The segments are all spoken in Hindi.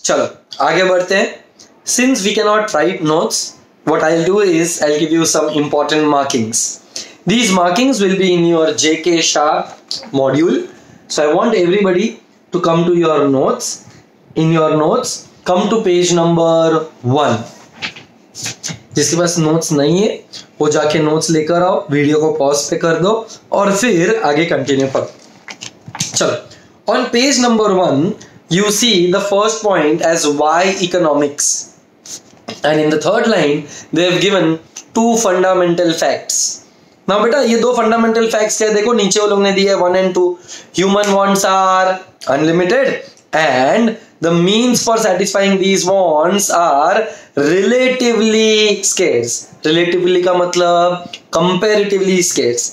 चलो आगे बढ़ते हैं. Since we cannot write notes, what I'll do is I'll give you some important markings. These markings will be in your JK Shah module. So I want everybody to come to your notes. In your notes, come to page number 1. जिसके पास नोट्स नहीं है वो जाके नोट्स लेकर आओ, वीडियो को पॉज पे कर दो और फिर आगे कंटिन्यू करो. चलो, on page number 1 you see the first point as why economics, and in the third line they have given 2 fundamental facts. ना बेटा ये 2 फंडामेंटल फैक्ट्स क्या है, देखो नीचे वो लोग ने दिए 1 and 2. Human wants are unlimited and the means for satisfying these wants are relatively scarce. Relatively का मतलब comparatively scarce.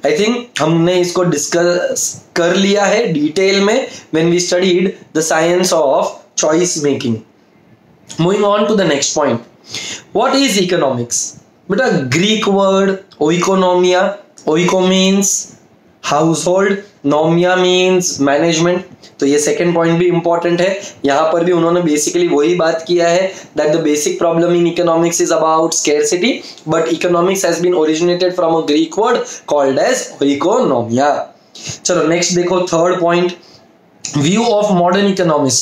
I think हमने इसको डिस्कस कर लिया है डिटेल में when we studied the science of choice making. Moving on to the next point. What is economics? बेटा Greek word oikonomia. Oiko means household, nomia means management. तो ये सेकेंड पॉइंट भी इंपॉर्टेंट है. यहां पर भी उन्होंने बेसिकली वही बात किया है that the basic problem in economics is about scarcity, but economics has been originated from a Greek word called as oikonomia. चलो नेक्स्ट देखो, third point, view of modern economics.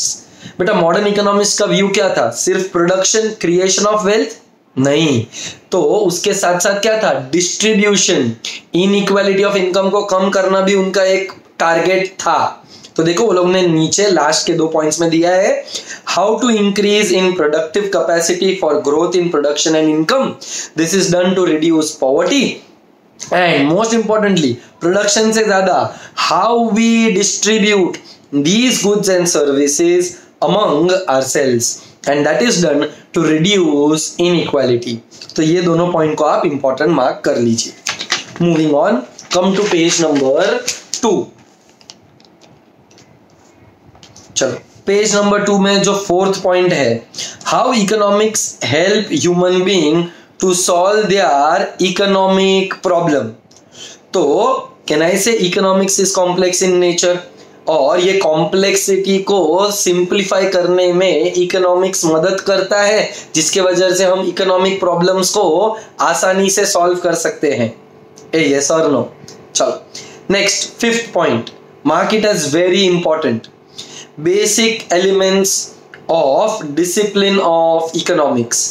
बेटा मॉडर्न इकोनॉमिक्स का व्यू क्या था, सिर्फ प्रोडक्शन क्रिएशन ऑफ वेल्थ नहीं, तो उसके साथ साथ क्या था, डिस्ट्रीब्यूशन, इनइक्वालिटी ऑफ इनकम को कम करना भी उनका एक टारगेट था. तो देखो वो लोग ने नीचे लास्ट के 2 पॉइंट्स में दिया है, how to increase in productive capacity for growth in production and income. This is done to reduce poverty and most importantly production से ज्यादा how we distribute these goods and services among ourselves, and that is done to reduce inequality. तो ये दोनों पॉइंट को आप इंपॉर्टेंट मार्क कर लीजिए. Moving on, come to page number 2. चलो पेज नंबर 2 में जो 4th पॉइंट है, how economics help human being to solve their economic problem. तो can I say economics is complex in nature, और ये कॉम्प्लेक्सिटी को सिंप्लीफाई करने में इकोनॉमिक्स मदद करता है, जिसके वजह से हम इकोनॉमिक प्रॉब्लम्स को आसानी से सॉल्व कर सकते हैं. यस और नो. चलो next 5th point, mark it as very important, basic elements of discipline of economics.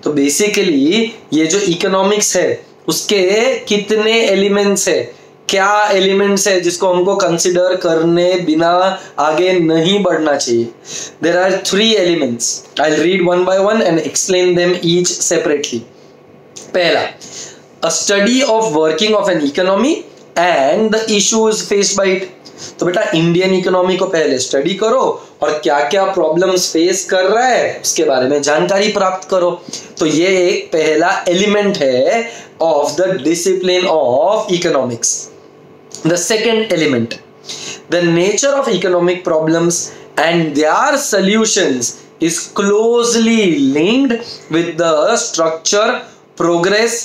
तो बेसिकली ये जो इकोनॉमिक्स है उसके कितने एलिमेंट्स है, क्या एलिमेंट्स है जिसको हमको कंसिडर करने बिना आगे नहीं बढ़ना चाहिए. There are 3 elements. I will read one by one and explain them each separately. पहला, a study of working of an economy and the issues faced by it. तो बेटा इंडियन इकोनॉमी को पहले स्टडी करो और क्या क्या प्रॉब्लम्स फेस कर रहा है उसके बारे में जानकारी प्राप्त करो. तो ये एक पहला एलिमेंट है of the discipline of economics. The second element, the nature of economic problems and their solutions is closely linked with the structure, progress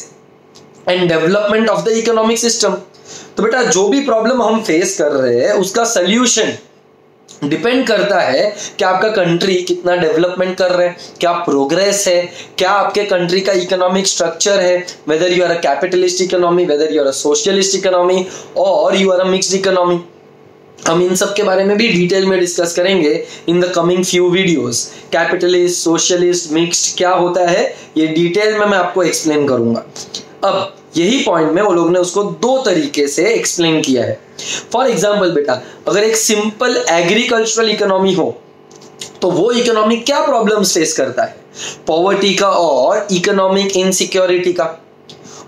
and development of the economic system. तो बेटा जो भी प्रॉब्लम हम फेस कर रहे हैं उसका सोल्यूशन डिपेंड करता है कि आपका कंट्री कितना डेवलपमेंट कर रहा है, क्या प्रोग्रेस है, क्या आपके कंट्री का इकोनॉमिक स्ट्रक्चर है, whether you are a capitalist economy, whether you are a socialist economy और you are a mixed economy. हम इन सब के बारे में भी डिटेल में डिस्कस करेंगे in the coming few videos. Capitalist, socialist, mixed क्या होता है ये डिटेल में मैं आपको एक्सप्लेन करूंगा. अब यही पॉइंट में वो लोग ने उसको 2 तरीके से एक्सप्लेन किया है. फॉर एग्जाम्पल बेटा अगर एक सिंपल एग्रीकल्चरल इकोनॉमी हो तो वो इकोनॉमी क्या प्रॉब्लम्स फेस करता है, पॉवर्टी का और इकोनॉमिक इनसिक्योरिटी का.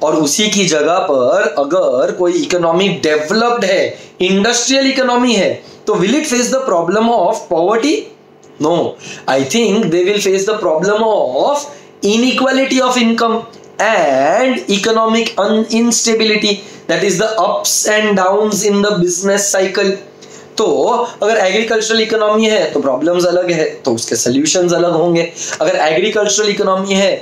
और उसी की जगह पर अगर कोई इकोनॉमी डेवलप्ड है, इंडस्ट्रियल इकोनॉमी है, तो will it face the problem of poverty? No, I think they will face the problem of inequality of income and economic instability, that is the ups and downs in the business cycle. तो अगर एग्रीकल्चरल इकोनॉमी है तो प्रॉब्लम्स अलग है तो उसके सॉल्यूशंस अलग होंगे. अगर एग्रीकल्चरल इकोनॉमी है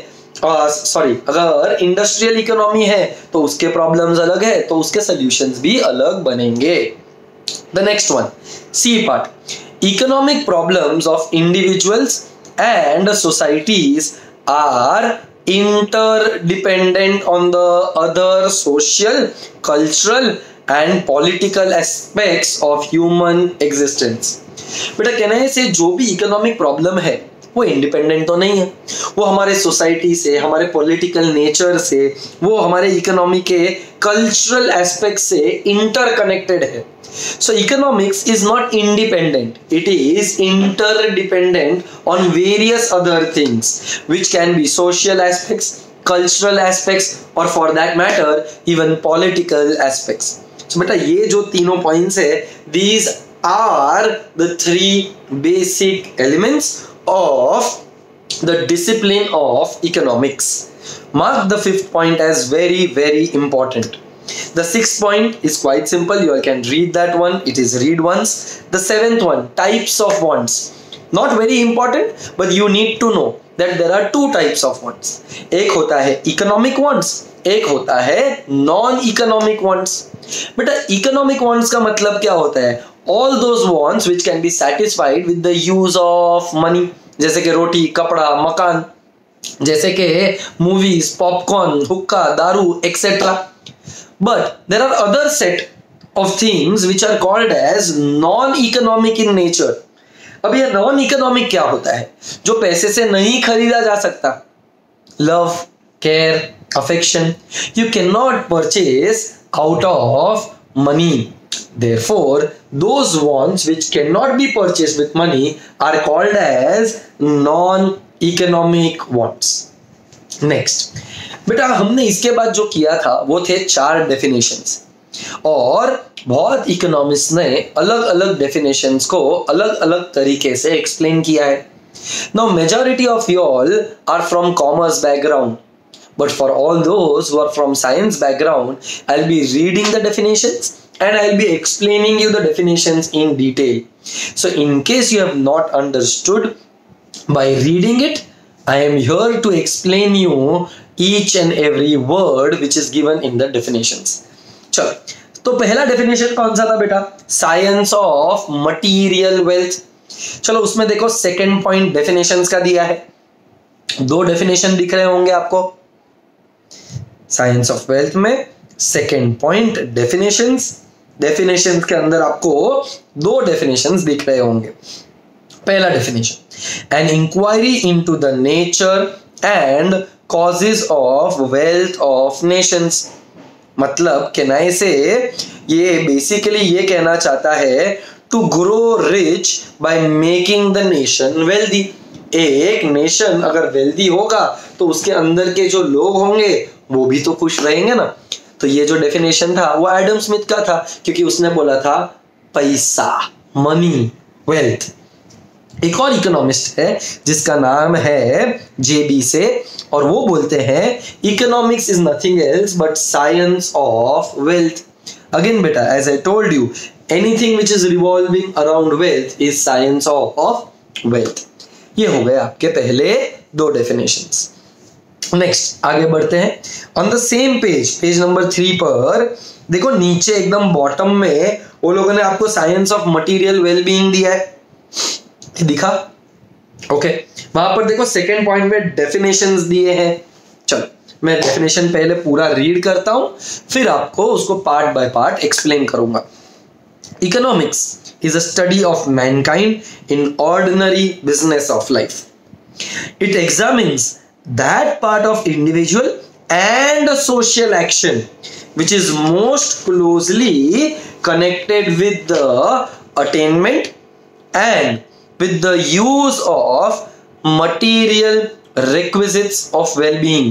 अगर इंडस्ट्रियल इकोनॉमी है तो उसके प्रॉब्लम्स अलग है तो उसके सॉल्यूशंस भी अलग बनेंगे. The next one, C part. Economic problems of individuals and societies are interdependent on the other social, cultural and political aspects of human existence. बेटा कहना है से जो भी इकोनॉमिक प्रॉब्लम है वो इंडिपेंडेंट तो नहीं है, वो हमारे सोसाइटी से, हमारे पॉलिटिकल नेचर से, वो हमारे इकोनॉमी के कल्चरल एस्पेक्ट से इंटरकनेक्टेड है. So economics is not independent, it is interdependent on various other things which can be social aspects, cultural aspects or for that matter even political aspects. So beta ये जो तीनों points है, these are the three basic elements of the discipline of economics. Mark the fifth point as very important. The sixth point is quite simple, you all can read that one, it is read once. The seventh one, types of wants. Not very important but you need to know that there are two types of wants. एक होता है economic wants, एक होता है non economic wants. बेटा economic wants का मतलब क्या होता है? All those wants which can be satisfied with the use of money, जैसे कि रोटी, कपड़ा, मकान, जैसे कि मूवीज, पॉपकॉर्न, हुक्का, दारू etcetera. But there are other set of things which are called as non-economic in nature. अब ये non-economic क्या होता है? जो पैसे से नहीं खरीदा जा सकता. Love, care, affection. You cannot purchase out of money. Therefore, those wants which cannot be purchased with money are called as non-economic wants. Next. बेटा हमने इसके बाद जो किया था वो थे 4 डेफिनेशंस और बहुत इकोनॉमिस्ट ने अलग अलग डेफिनेशंस को अलग अलग तरीके से एक्सप्लेन किया है. Now majority of you all are from commerce background, but for all those who are from science background I will be reading the definitions and I'll be explaining you the definitions in detail. So in case you have not understood by reading it, I am here to explain you each and every word which is given in the definitions. चलो तो पहला डेफिनेशन कौन सा था बेटा? Science of material wealth. चलो उसमें देखो सेकंड पॉइंट डेफिनेशंस का दिया है, 2 डेफिनेशन दिख रहे होंगे आपको साइंस ऑफ वेल्थ में. सेकंड पॉइंट डेफिनेशंस के अंदर आपको 2 डेफिनेशंस दिख रहे होंगे. पहला definition, an inquiry into the nature and causes of wealth of nations. मतलब कहना से ये बेसिकली ये कहना चाहता है to grow rich by making the nation wealthy. एक नेशन अगर वेल्दी होगा तो उसके अंदर के जो लोग होंगे वो भी तो खुश रहेंगे ना. तो ये जो डेफिनेशन था वो एडम स्मिथ का था क्योंकि उसने बोला था पैसा, मनी, वेल्थ. एक और इकोनॉमिस्ट है जिसका नाम है जेबी से और वो बोलते हैं economics is nothing else but science of wealth. Again बेटा as I told you anything which is revolving around wealth is science of wealth. ये हो गए आपके पहले 2 डेफिनेशंस. नेक्स्ट आगे बढ़ते हैं. On the same page number 3 पर देखो नीचे एकदम बॉटम में वो लोगों ने आपको साइंस ऑफ मटेरियल वेलबीइंग दिया है, दिखा? ओके वहां पर देखो सेकेंड पॉइंट में डेफिनेशंस दिए हैं. चलो मैं डेफिनेशन पहले पूरा रीड करता हूं फिर आपको उसको पार्ट बाय पार्ट एक्सप्लेन करूंगा. Economics is a study of mankind in ordinary business of life. It examines that part of individual and social action which is most closely connected with the attainment and with the use of material requisites of well-being.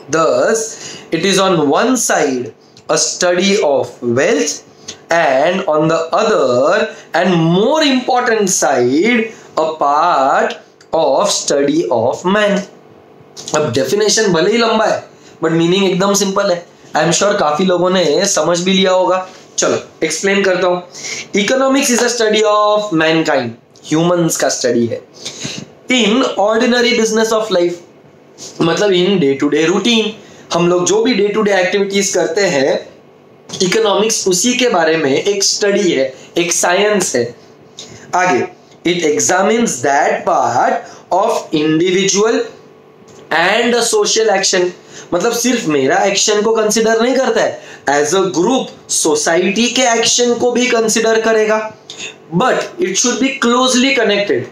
Thus, it is on one side a study of wealth and on the other and more important side a part of study of man. अब डेफिनेशन भले ही लंबा है बट मीनिंग एकदम सिंपल है. आई एम श्योर काफी लोगों ने समझ भी लिया होगा. चलो एक्सप्लेन करता हूं. Economics is a study of mankind, humans का स्टडी है in ordinary business of life. मतलब in day to day routine हम लोग जो भी डे टू डे एक्टिविटीज करते हैं इकोनॉमिक्स उसी के बारे में एक स्टडी है, एक साइंस है. आगे, it examines that part of individual and social action, मतलब सिर्फ मेरा एक्शन को कंसिडर नहीं करता है, एज अ ग्रुप सोसाइटी के एक्शन को भी कंसिडर करेगा। But it should be closely connected,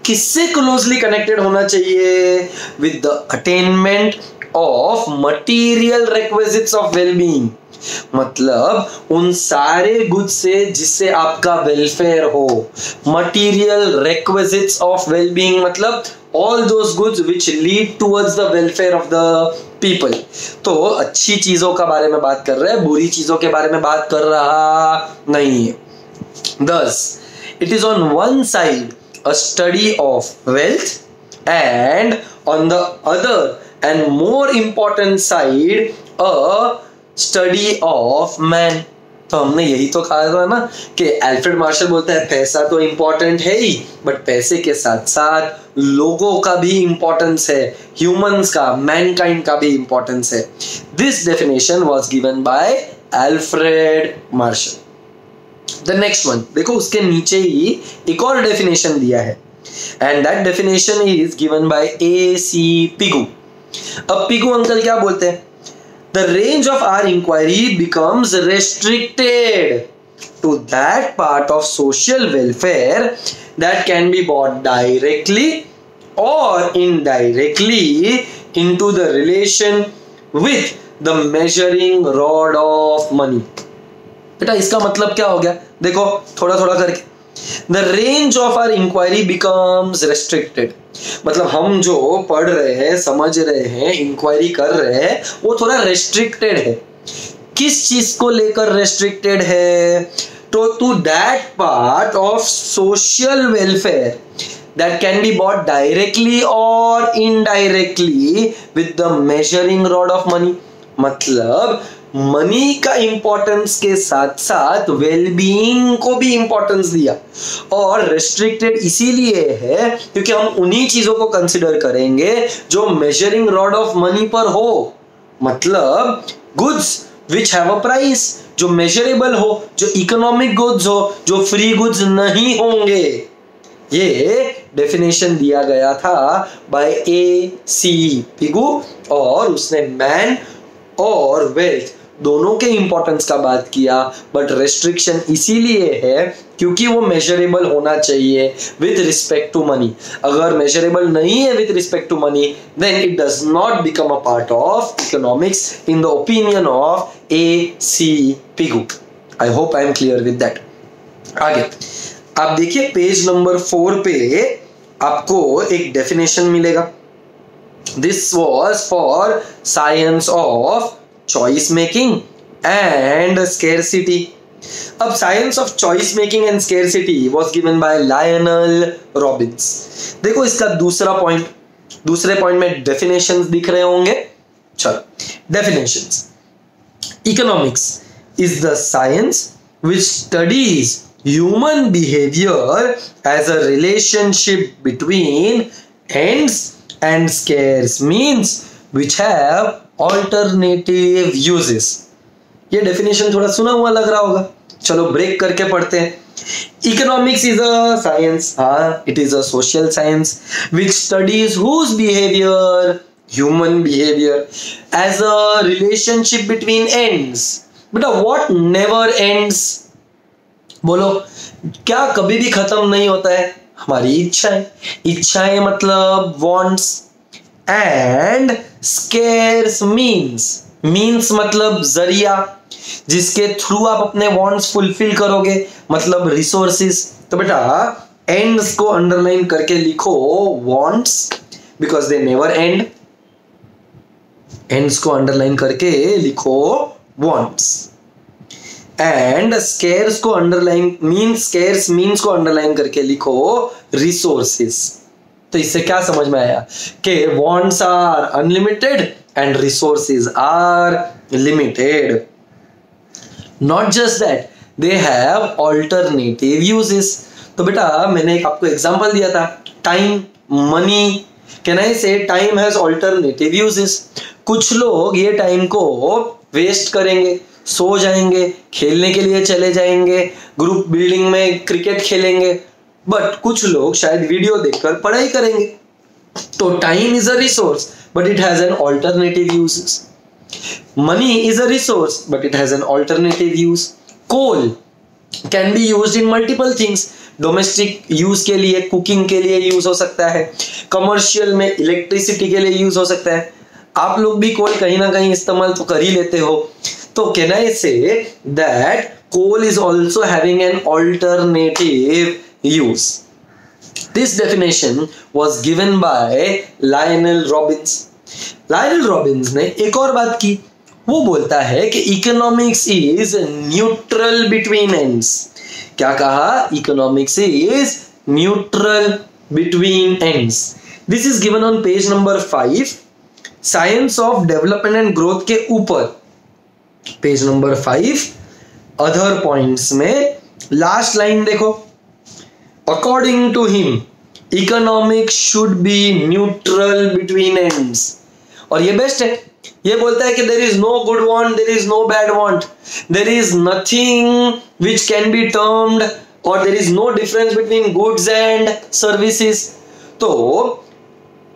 किससे क्लोजली कनेक्टेड होना चाहिए? With the attainment of material requisites of wellbeing, मतलब उन सारे गुड्स से जिससे आपका वेलफेयर हो। मटीरियल रिक्विजिट्स ऑफ वेलबीइंग मतलब all those goods which lead towards the welfare of the people। तो अच्छी चीजों का बारे में बात कर रहे हैं, बुरी चीजों के बारे में बात कर रहा नहीं है। Thus, it is on one side a study of wealth and on the other and more important side a study of man। तो हमने यही तो कहा था ना कि अल्फ्रेड मार्शल बोलता है पैसा तो इंपॉर्टेंट है ही, बट पैसे के साथ साथ लोगों का भी इंपॉर्टेंस है, ह्यूमंस का, मैनकाइंड का भी इंपॉर्टेंस है। This definition was given bye Alfred Marshall. The next one देखो, उसके नीचे ही एक और डेफिनेशन दिया है, and that definition is given by A.C. Pigou. अब पिगू अंकल क्या बोलते हैं? The range of our inquiry becomes restricted to that part of social welfare that can be bought directly or indirectly into the relation with the measuring rod of money। बेटा इसका मतलब क्या हो गया? देखो थोड़ा थोड़ा करके, The range of our inquiry becomes restricted, मतलब हम जो पढ़ रहे हैं, समझ रहे हैं, इंक्वायरी कर रहे हैं, वो थोड़ा रेस्ट्रिक्टेड है। किस चीज को लेकर रेस्ट्रिक्टेड है? तो to that part of social welfare that can be bought directly or indirectly with the measuring rod of money। मतलब मनी का इंपॉर्टेंस के साथ साथ वेलबीइंग को भी इंपॉर्टेंस दिया, और रेस्ट्रिक्टेड इसीलिए है क्योंकि हम उन्हीं चीजों को कंसिडर करेंगे जो मेजरिंग रॉड ऑफ मनी पर हो, मतलब goods which have a price, जो मेजरेबल हो, जो इकोनॉमिक गुड्स हो, जो फ्री गुड्स नहीं होंगे। ये डेफिनेशन दिया गया था बाय A.C. पिगू, और उसने मैन और वेल्थ दोनों के इंपॉर्टेंस का बात किया, बट रेस्ट्रिक्शन इसीलिए है क्योंकि वो मेजरेबल होना चाहिए विथ रिस्पेक्ट टू मनी। अगर मेजरेबल नहीं है with respect to money, then it does not become a part of economics in the opinion of A.C. Pigou. I hope I am clear with that. आगे आप देखिए पेज नंबर 4 पे आपको एक डेफिनेशन मिलेगा। This was for science of choice making and scarcity. अब science of choice making and scarcity was given by Lionel Robbins. देखो इसका दूसरा पॉइंट, दूसरे पॉइंट में डेफिनेशंस दिख रहे होंगे। चलो definitions, economics is the science which studies human behavior as a relationship between ends and scarce means which have alternative uses। ये डेफिनेशन थोड़ा सुना हुआ लग रहा होगा, चलो ब्रेक करके पढ़ते हैं। इकोनॉमिक्स इज अ साइंस, हाँ it is a social science which studies whose behaviour, human behaviour, as a relationship between ends. बेटा व्हाट नेवर एंड्स? बोलो क्या कभी भी खत्म नहीं होता है? हमारी इच्छाएं। इच्छाएं मतलब वॉन्ट्स, एंड स्केर्स मीन्स मतलब जरिया जिसके थ्रू आप अपने वॉन्ट्स फुलफिल करोगे, मतलब रिसोर्सेस। तो बेटा एंड्स को अंडरलाइन करके लिखो wants because they never and. Ends को अंडरलाइन करके लिखो वॉन्ट्स, एंड स्केर्स को अंडरलाइन मीन्स को अंडरलाइन करके लिखो रिसोर्सेस। तो इससे क्या समझ में आया कि wants are unlimited and resources are limited. Not just that, they have alternative uses. तो बेटा मैंने आपको एग्जांपल दिया था, टाइम, मनी। कैन आई से टाइम हैज ऑल्टरनेटिव यूजेस। कुछ लोग ये टाइम को वेस्ट करेंगे, सो जाएंगे, खेलने के लिए चले जाएंगे, ग्रुप बिल्डिंग में क्रिकेट खेलेंगे, बट कुछ लोग शायद वीडियो देखकर पढ़ाई करेंगे। तो time is a resource but it has an alternative uses. Money is a resource but it has an alternative use. Coal can be used in multiple things. Domestic use के लिए, कुकिंग के लिए यूज हो सकता है, कमर्शियल में इलेक्ट्रिसिटी के लिए यूज हो सकता है। आप लोग भी कोल कहीं ना कहीं इस्तेमाल तो कर ही लेते हो। तो can I say that coal is also having an alternative use. This definition was given by Lionel Robbins. Lionel Robbins ने एक और बात की, वो बोलता है कि economics is neutral between ends. क्या कहा? Economics is neutral between ends. This is given on page number 5, science of development and growth के ऊपर, पेज नंबर 5 अदर पॉइंट्स में लास्ट लाइन देखो। According to him economics should be neutral between ends. और ये बेस्ट है। ये बोलता है कि there is no good want, there is no bad want, there is nothing which can be termed or there is no difference between goods and services. तो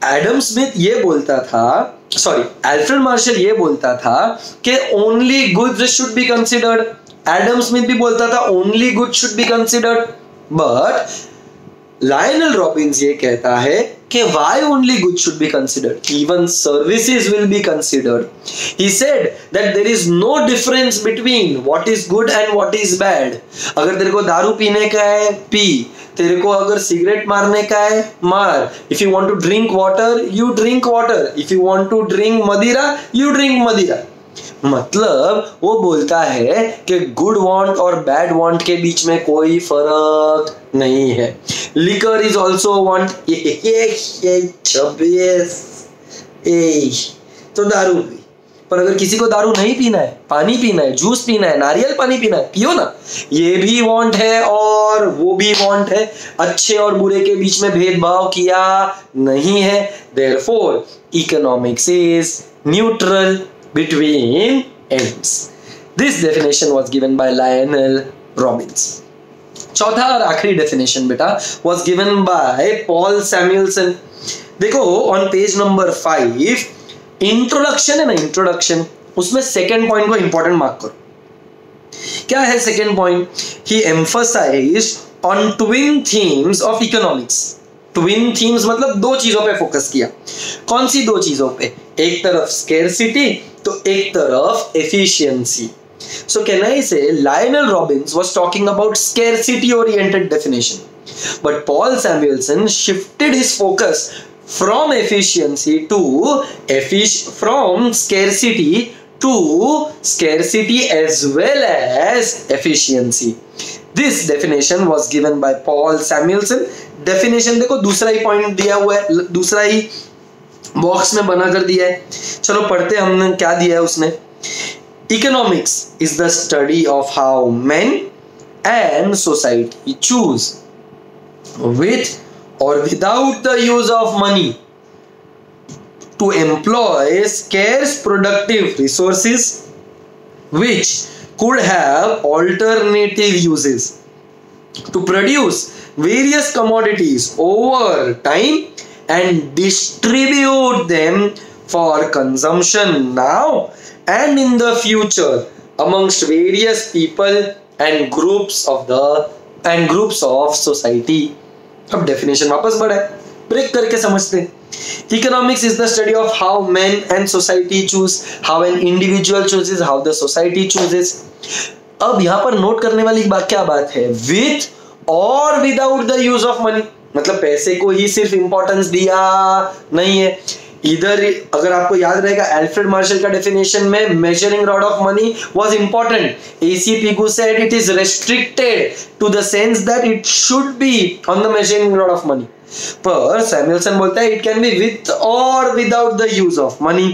एडम स्मिथ ये बोलता था, सॉरी अल्फ्रेड मार्शल ये बोलता था कि only goods should be considered. Adam Smith भी बोलता था only good should be considered. But Lionel Robins ये कहता है कि why only good should be considered, even services will be considered. He said that there is no difference between what is good and what is bad. अगर तेरे को दारू पीने का है पी, तेरे को अगर सिगरेट मारने का है मार। If you want to drink water, you drink water. If you want to drink मदिरा, you drink मदिरा। मतलब वो बोलता है कि गुड वांट और बैड वांट के बीच में कोई फर्क नहीं है। Liquor is also want. तो दारू पी, पर अगर किसी को दारू नहीं पीना है, पानी पीना है, जूस पीना है, नारियल पानी पीना है, पियो ना। ये भी वांट है और वो भी वांट है। अच्छे और बुरे के बीच में भेदभाव किया नहीं है। Therefore economics is neutral between ends. This definition was given by Lionel Robbins. चौथा और आखिरी डेफिनेशन बेटा was given by Paul Samuelson. देखो ऑन पेज नंबर 5 इंट्रोडक्शन है ना, इंट्रोडक्शन, उसमें सेकेंड पॉइंट को इंपॉर्टेंट मार्क करो। क्या है second point? He emphasized on twin themes of economics. Twin themes मतलब दो चीजों पे फोकस किया। कौन सी दो चीजों पे? एक तरफ स्केर्सिटी तो एक तरफ efficiency. So can I say Lionel Robbins was talking about scarcity oriented definition, but Paul Samuelson shifted his focus from efficiency to from scarcity to scarcity as well as efficiency. This definition was given by Paul Samuelson. Definition देखो दूसरा ही पॉइंट दिया हुआ है, दूसरा ही बॉक्स में बना कर दिया है। चलो पढ़ते हैं हमने क्या दिया है उसने। Economics is the study of how men and society choose with or without the use of money to employ scarce productive resources which could have alternative uses to produce various commodities over time and distribute them for consumption now and in the future amongst various people and groups of society. अब definition वापस बढ़ा है, ब्रेक करके समझते हैं। Economics is the study of how men and society choose, how an individual chooses, how the society chooses. अब यहाँ पर नोट करने वाली क्या बात है? With or without the use of money, मतलब पैसे को ही सिर्फ इंपॉर्टेंस दिया नहीं है। इधर अगर आपको याद रहेगा अल्फ्रेड मार्शल का डेफिनेशन में measuring rod of money was important. AC Pigou said it is restricted to the sense that it should be on the measuring rod of money, पर सैमुएल्सन बोलता है इट कैन बी विथ और without the use of money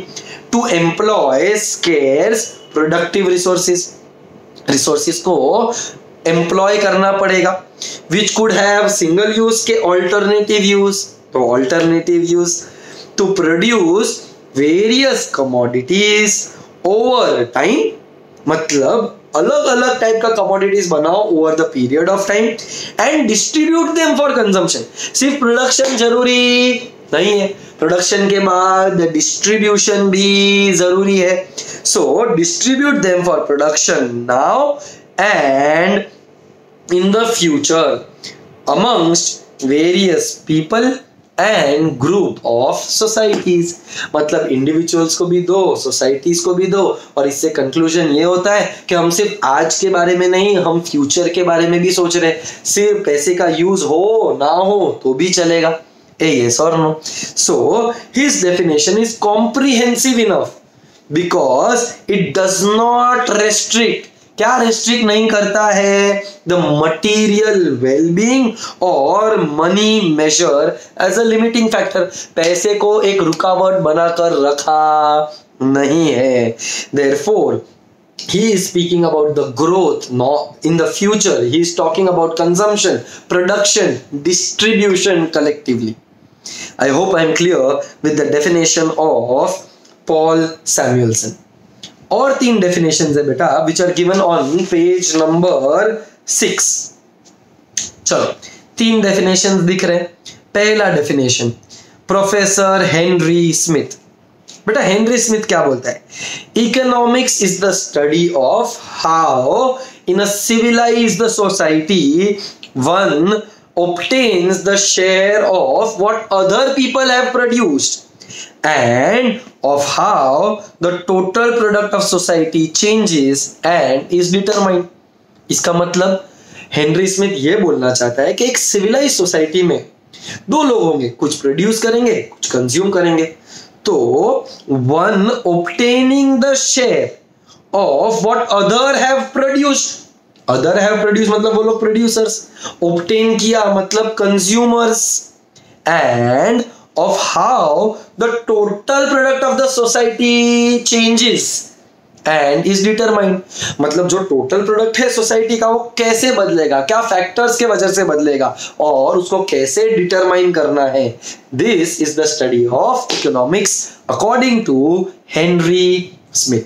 to employ scarce productive resources को एम्प्लॉय करना पड़ेगा, which could have single use के ऑल्टरनेटिव यूज, तो alternative use to produce various commodities over time, मतलब अलग अलग टाइप का कमोडिटीज बनाओ over the period of time and distribute them for consumption. सिर्फ प्रोडक्शन जरूरी नहीं है, प्रोडक्शन के बाद डिस्ट्रीब्यूशन भी जरूरी है। So distribute them for production now and in the future amongst various people and group of societies. मतलब इंडिविजुअल्स को भी दो, सोसाइटीज को भी दो, और इससे कंक्लूजन ये होता है कि हम सिर्फ आज के बारे में नहीं, हम फ्यूचर के बारे में भी सोच रहे हैं। सिर्फ पैसे का यूज हो ना हो तो भी चलेगा, yes or no? So his definition is comprehensive enough because it does not restrict, क्या रेस्ट्रिक्ट नहीं करता है, द मटीरियल वेलबींग और money measure as a limiting factor. पैसे को एक रुकावट बनाकर रखा नहीं है। Therefore he is speaking about the growth, not in the future he is talking about consumption, production, distribution collectively. I hope I am clear with the definition of Paul Samuelson. और 3 definitions है बेटा which are given on page number 6. चलो 3 definitions दिख रहे हैं। पहला definition प्रोफेसर हेनरी स्मिथ। बेटा हेनरी स्मिथ क्या बोलता है? Economics is the study of how in a civilised society one obtains the share of what other people have produced and of how the total product of society changes and is determined. इसका मतलब हेनरी स्मिथ ये बोलना चाहता है कि एक सिविलाइज सोसाइटी में 2 लोग होंगे, कुछ प्रोड्यूस करेंगे, कुछ कंज्यूम करेंगे। तो one obtaining the share of what other have produced, other have produce मतलब वो लोग प्रोड्यूसर्स, ऑब्टेन किया मतलब consumers, end of how the total product of the society changes and is determined. मतलब जो टोटल प्रोडक्ट है सोसाइटी का वो कैसे बदलेगा, क्या फैक्टर्स के वजह से बदलेगा और उसको कैसे डिटरमाइन करना है। This is the study of economics according to Henry Smith.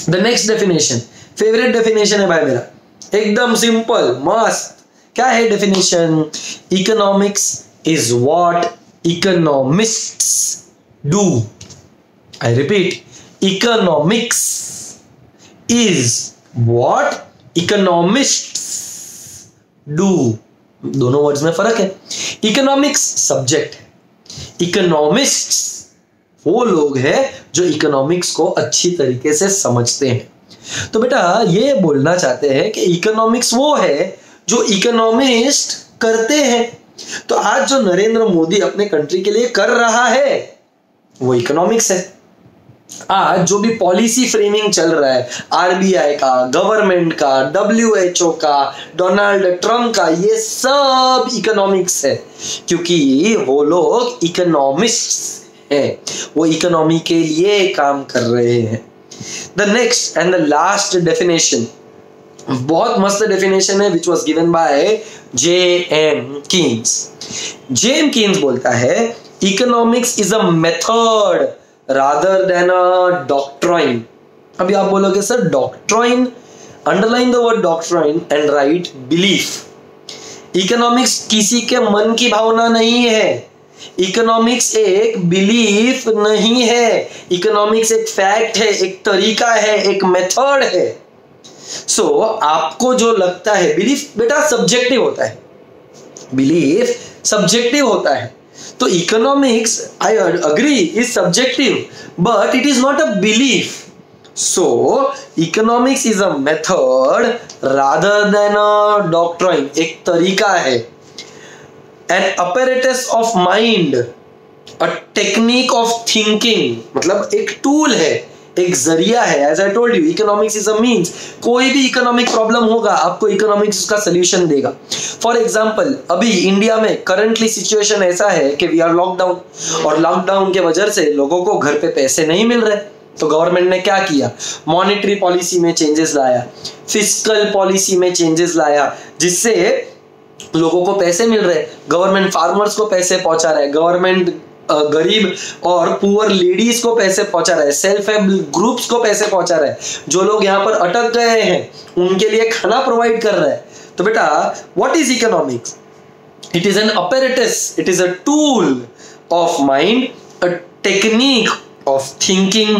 The next definition, favourite definition है भाई मेरा, एकदम सिंपल मस्त। क्या है definition? Economics is what economists do. I repeat, economics is what economists do. दोनों वर्ड्स में फर्क है। इकोनॉमिक्स सब्जेक्ट है, इकोनॉमिस्ट्स वो लोग हैं जो इकोनॉमिक्स को अच्छी तरीके से समझते हैं। तो बेटा ये बोलना चाहते हैं कि इकोनॉमिक्स वो है जो इकोनॉमिस्ट करते हैं। तो आज जो नरेंद्र मोदी अपने कंट्री के लिए कर रहा है वो इकोनॉमिक्स है। आज जो भी पॉलिसी फ्रेमिंग चल रहा है आरबीआई का, गवर्नमेंट का, WHO का, डोनाल्ड ट्रम्प का, ये सब इकोनॉमिक्स है, क्योंकि वो लोग इकोनॉमिस्ट्स हैं, वो इकोनॉमी के लिए काम कर रहे हैं। The next and the last definition, बहुत मस्त definition है which was given by J.M. Keynes. J.M. Keynes बोलता है economics is a method rather than a doctrine. अभी आप बोलोगे sir doctrine, underline the word doctrine and write belief. Economics किसी के मन की भावना नहीं है, इकोनॉमिक्स एक बिलीफ नहीं है, इकोनॉमिक्स एक फैक्ट है, एक तरीका है, एक मेथड है। सो आपको जो लगता है, बिलीफ बेटा सब्जेक्टिव होता है, बिलीफ सब्जेक्टिव होता है। तो economics I agree is subjective but it is not a belief. So economics is a method rather than a doctrine, एक तरीका है। An apparatus of mind, a technique of thinking, मतलब एक टूल है, एक जरिया है। As I told you, economics is a means. कोई भी इकोनॉमिक प्रॉब्लम होगा आपको इकोनॉमिक्स उसका सोल्यूशन देगा। फॉर एग्जाम्पल अभी इंडिया में करंटली सिचुएशन ऐसा है कि वी आर लॉकडाउन, और लॉकडाउन के वजह से लोगों को घर पे पैसे नहीं मिल रहे। तो गवर्नमेंट ने क्या किया? मॉनेटरी पॉलिसी में चेंजेस लाया, फिस्कल पॉलिसी में चेंजेस लाया, जिससे लोगों को पैसे मिल रहे। गवर्नमेंट फार्मर्स को पैसे पहुंचा रहा है, गवर्नमेंट गरीब और पुअर लेडीज को पैसे पहुंचा रहा है, सेल्फ हेल्प ग्रुप्स को पैसे पहुंचा रहा है, जो लोग यहाँ पर अटक गए हैं उनके लिए खाना प्रोवाइड कर रहा है। तो बेटा what is economics? It is an apparatus, it is a tool of mind, a technique of thinking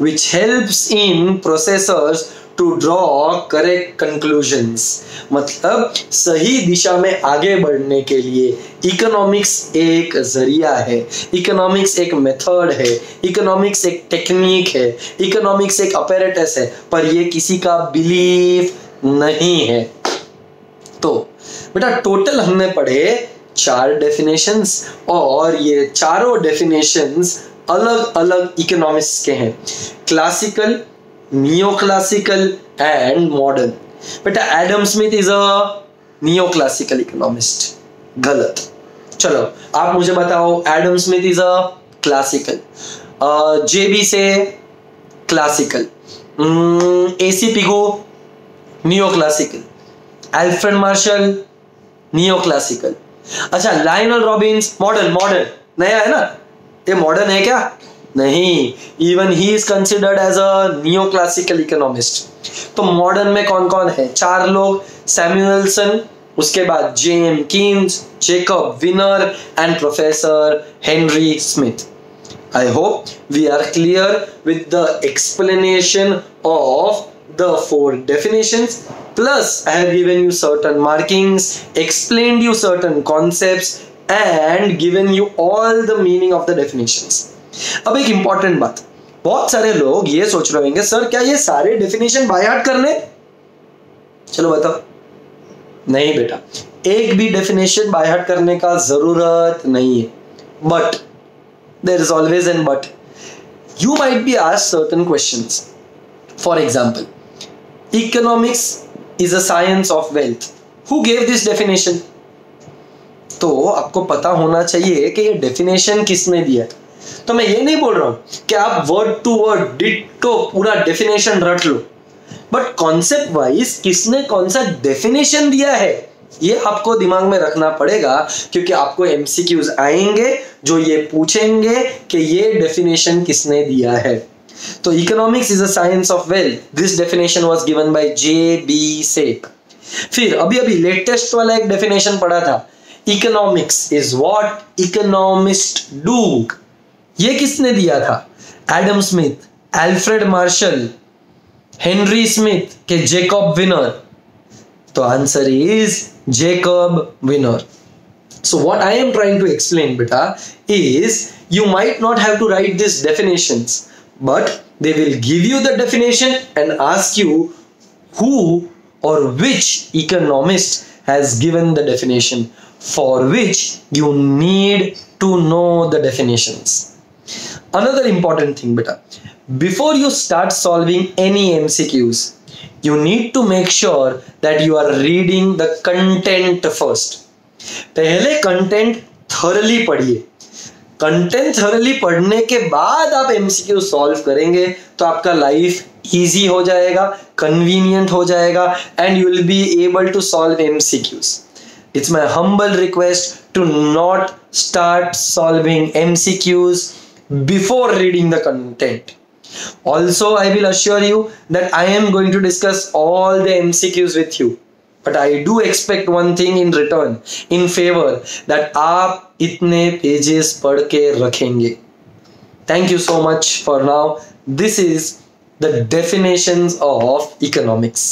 which helps in processors to draw correct conclusions। मतलब सही दिशा में आगे बढ़ने के लिए इकोनॉमिक्स एक जरिया है, इकोनॉमिक्स एक मेथड है, इकोनॉमिक्स एक टेक्निक है, इकोनॉमिक्स एक apparatus है, पर ये किसी का बिलीफ नहीं है। तो बेटा टोटल हमने पढ़े 4 डेफिनेशंस और ये चारों डेफिनेशंस अलग अलग इकोनॉमिक्स के हैं, classical, neo classical and modern. बेटा Adam Smith is a neo classical economist, गलत। चलो आप मुझे बताओ, Adam Smith is a classical, JB Say classical, AC Pigou neo classical, Alfred Marshall neo classical. अच्छा लायनल रॉबिन्स मॉडर्न, मॉडर्न नया है ना, ये मॉडर्न है क्या? नहीं, even he is considered as a neo classical economist. तो मॉडर्न में कौन कौन है? 4 लोग, सैमुएल्सन, उसके बाद James Keynes, Jacob Viner and professor Henry Smith. I hope we are clear with the explanation of the 4 definitions. Plus, I have given you certain markings, explained you certain concepts, and given you all the meaning of the definitions. अब एक important बात, बहुत सारे लोग ये सोच रहे होंगे सर क्या ये सारे डेफिनेशन बाय हार्ट करने? चलो बताओ। नहीं बेटा, एक भी डेफिनेशन बाय हार्ट करने का जरूरत नहीं है। But there is always an but. You might be asked certain questions. For example, economics is a science of wealth. Who gave this definition? तो आपको पता होना चाहिए कि ये डेफिनेशन किसने दिया है। तो मैं ये नहीं बोल रहा हूं कि आप वर्ड टू वर्ड डिट्टो पूरा डेफिनेशन रट लो, बट कॉन्सेप्ट वाइज किसने कौन सा डेफिनेशन दिया है ये आपको दिमाग में रखना पड़ेगा, क्योंकि आपको एमसीक्यूज आएंगे जो ये पूछेंगे कि ये डेफिनेशन किसने दिया है। तो economics is a science of wealth, this definition was given by JB. Say. फिर अभी लेटेस्ट वाला एक डेफिनेशन पढ़ा था, economics is what economist do. ये किसने दिया था? Adam Smith, Alfred Marshall, Henry Smith के जेकब विनर। तो answer is Jacob Winner. So what I am trying to explain beta is you might not have to write these definitions, but they will give you the definition and ask you who or which economist has given the definition, for which you need to know the definitions. Another important thing beta, before you start solving any MCQs, you need to make sure that you are reading the content first. पहले कंटेंट थॉरली पढ़िए, कंटेंट थॉरली पढ़ने के बाद आप एमसीक्यू सॉल्व करेंगे तो आपका लाइफ इजी हो जाएगा, कन्वीनियंट हो जाएगा, and you will be able to solve MCQs. It's my humble request to not start solving MCQs before reading the content. Also, I will assure you that I am going to discuss all the MCQs with you, but I do expect one thing in return, in favor, that आप इतने pages पढ़ के रखेंगे. Thank you so much for now. This is the definitions of economics.